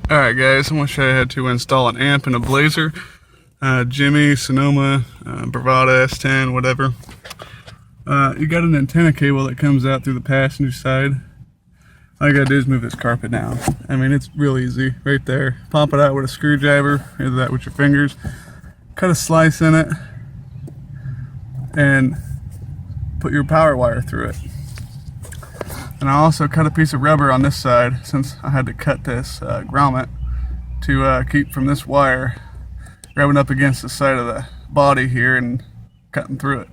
Alright guys, I'm going to show you how to install an amp and a blazer. Jimmy, Sonoma, Bravada S10, whatever. You got an antenna cable that comes out through the passenger side. All you gotta do is move this carpet down. I mean, it's real easy, right there. Pop it out with a screwdriver, either that with your fingers. Cut a slice in it, and put your power wire through it. And I also cut a piece of rubber on this side, since I had to cut this grommet to keep from this wire rubbing up against the side of the body here and cutting through it.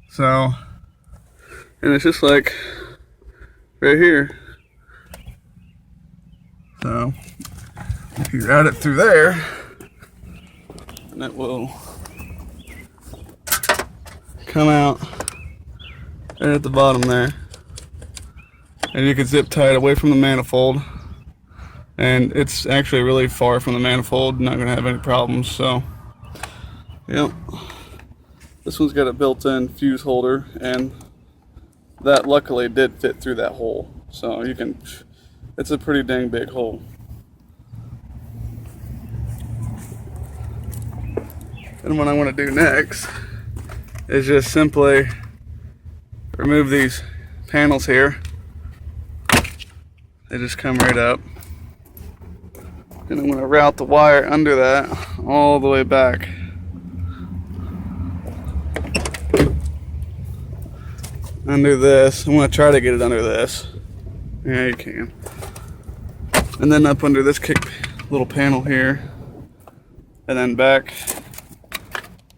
So, and it's just like right here. So, if you route it through there, and it will come out right at the bottom there, and you can zip tie it away from the manifold, and it's actually really far from the manifold, not gonna have any problems. So yep, this one's got a built-in fuse holder, and that luckily did fit through that hole, so you can, it's a pretty dang big hole. And what I want to do next is just simply remove these panels here. They just come right up. And I'm going to route the wire under that all the way back. Under this. I'm going to try to get it under this. Yeah, you can. And then up under this little panel here. And then back.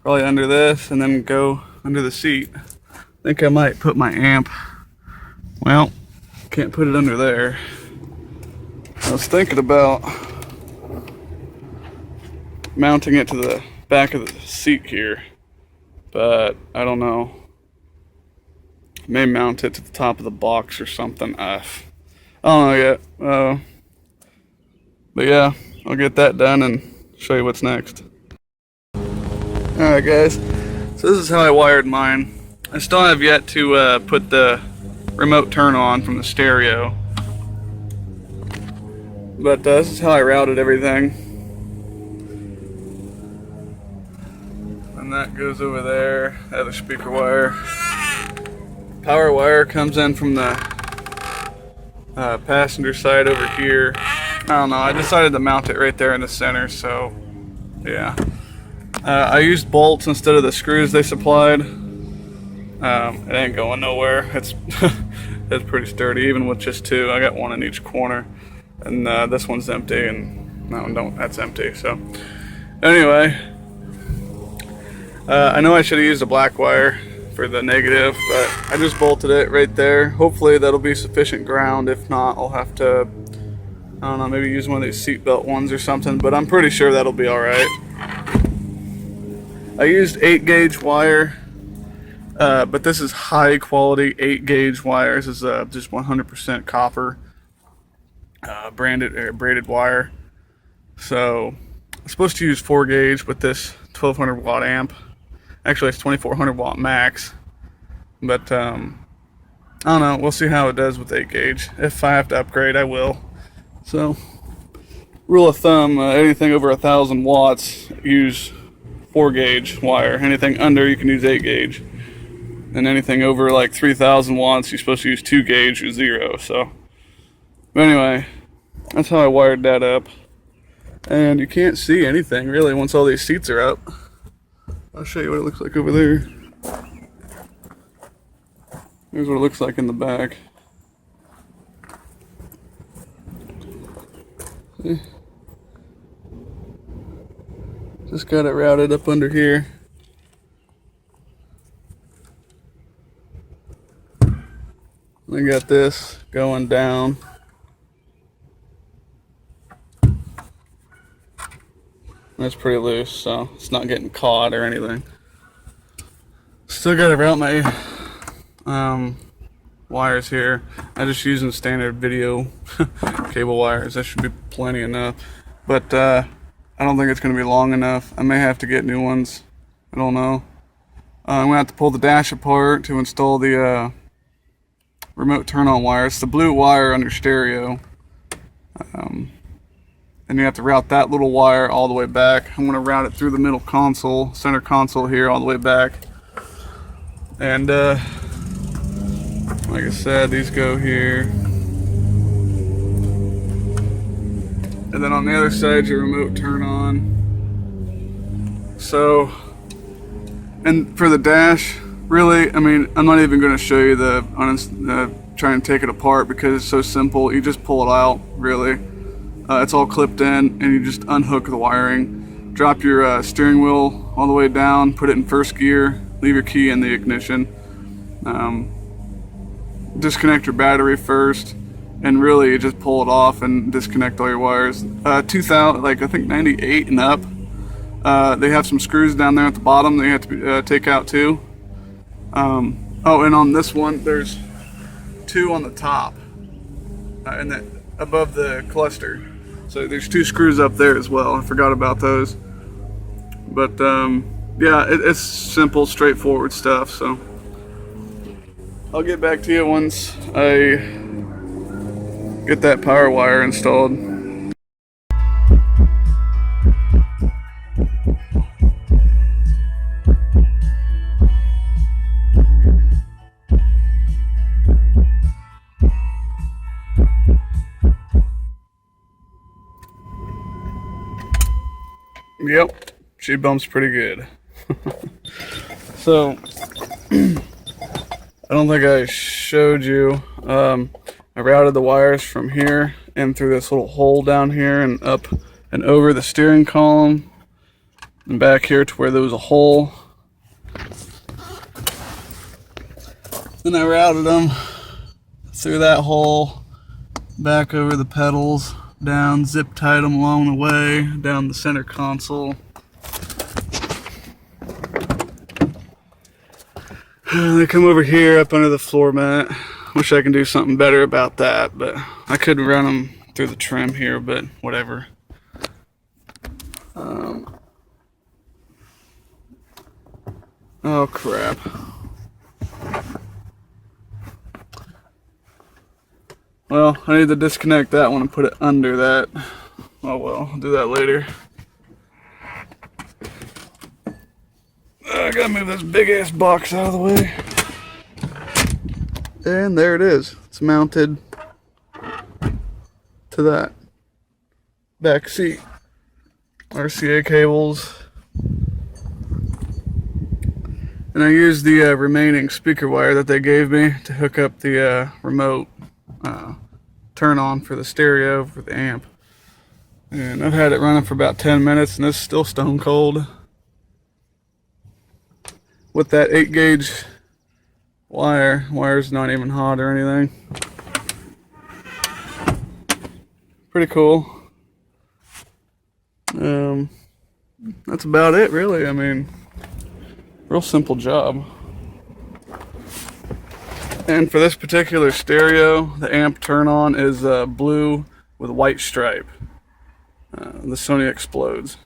Probably under this, and then go under the seat. I think I might put my amp, well, can't put it under there. I was thinking about mounting it to the back of the seat here, but I don't know. May mount it to the top of the box or something. I don't know yet. But yeah, I'll get that done and show you what's next. Alright guys, so this is how I wired mine. I still have yet to put the remote turn on from the stereo, but this is how I routed everything. And that goes over there, that other speaker wire. Power wire comes in from the passenger side over here. I don't know, I decided to mount it right there in the center, so yeah. I used bolts instead of the screws they supplied. It ain't going nowhere. It's it's pretty sturdy, even with just two. I got one in each corner, and this one's empty, and that one that's empty. So anyway, I know I should have used a black wire for the negative, but I just bolted it right there. Hopefully that'll be sufficient ground. If not, I'll have to, I don't know, maybe use one of these seatbelt ones or something, but I'm pretty sure that'll be all right. I used 8-gauge wire, but this is high quality 8-gauge wire. This is just 100% copper braided wire. So I'm supposed to use 4-gauge with this 1200 watt amp. Actually, it's 2400 watt max, but I don't know. We'll see how it does with 8-gauge. If I have to upgrade, I will. So rule of thumb: anything over 1,000 watts, use 4-gauge wire. Anything under, you can use 8-gauge. And anything over like 3,000 watts, you're supposed to use 2-gauge or 0. So, but anyway, that's how I wired that up. And you can't see anything really once all these seats are up. I'll show you what it looks like over there. Here's what it looks like in the back. See? Just got it routed up under here. I got this going down. That's pretty loose, so it's not getting caught or anything. Still got to route my wires here. I'm just using standard video cable wires. That should be plenty enough. But I don't think it's going to be long enough. I may have to get new ones. I don't know. I'm going to have to pull the dash apart to install the remote turn-on wire. It's the blue wire under stereo. And you have to route that little wire all the way back. I'm gonna route it through the middle console, center console here, all the way back. And like I said, these go here. And then on the other side, your remote turn on. So, and for the dash, really, I mean, I'm not even gonna show you try and take it apart because it's so simple. You just pull it out, really. It's all clipped in, and you just unhook the wiring. Drop your steering wheel all the way down, put it in first gear, leave your key in the ignition. Disconnect your battery first, and really you just pull it off and disconnect all your wires. 2000, like I think 98 and up. They have some screws down there at the bottom that you have to take out too. Oh, and on this one, there's 2 on the top, and above the cluster. So there's 2 screws up there as well. I forgot about those. But yeah, it's simple, straightforward stuff. So I'll get back to you once I get that power wire installed. Yep, she bumps pretty good. So, I don't think I showed you. I routed the wires from here in through this little hole down here and up and over the steering column and back here to where there was a hole. Then I routed them through that hole, back over the pedals, down, zip tied them along the way, down the center console. They come over here up under the floor mat. Wish I can do something better about that, but I couldn't run them through the trim here, but whatever. Oh crap. Well, I need to disconnect that one and put it under that. Oh well, I'll do that later. I gotta move this big ass box out of the way. And there it is. It's mounted to that back seat. RCA cables. And I used the remaining speaker wire that they gave me to hook up the remote turn on for the stereo for the amp. And I've had it running for about 10 minutes and it's still stone cold. With that 8-gauge wire's not even hot or anything. Pretty cool. That's about it really. I mean, real simple job. And for this particular stereo, the amp turn on is blue with a white stripe. The Sony explodes.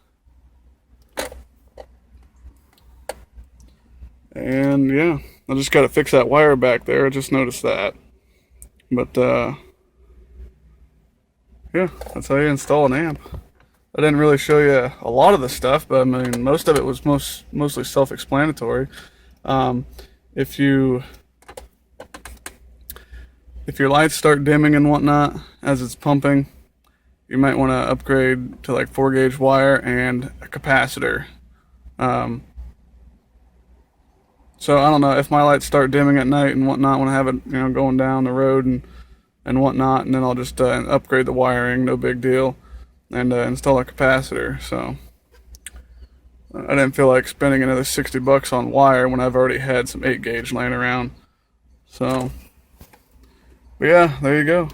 And yeah, I just got to fix that wire back there. I just noticed that. But yeah, that's how you install an amp. I didn't really show you a lot of the stuff, but I mean, most of it was mostly self-explanatory. If your lights start dimming and whatnot as it's pumping, you might want to upgrade to like 4-gauge wire and a capacitor. So I don't know, if my lights start dimming at night and whatnot when I have it, going down the road and whatnot, and then I'll just upgrade the wiring, no big deal, and install a capacitor. So I didn't feel like spending another $60 on wire when I've already had some 8-gauge laying around. So, but yeah, there you go.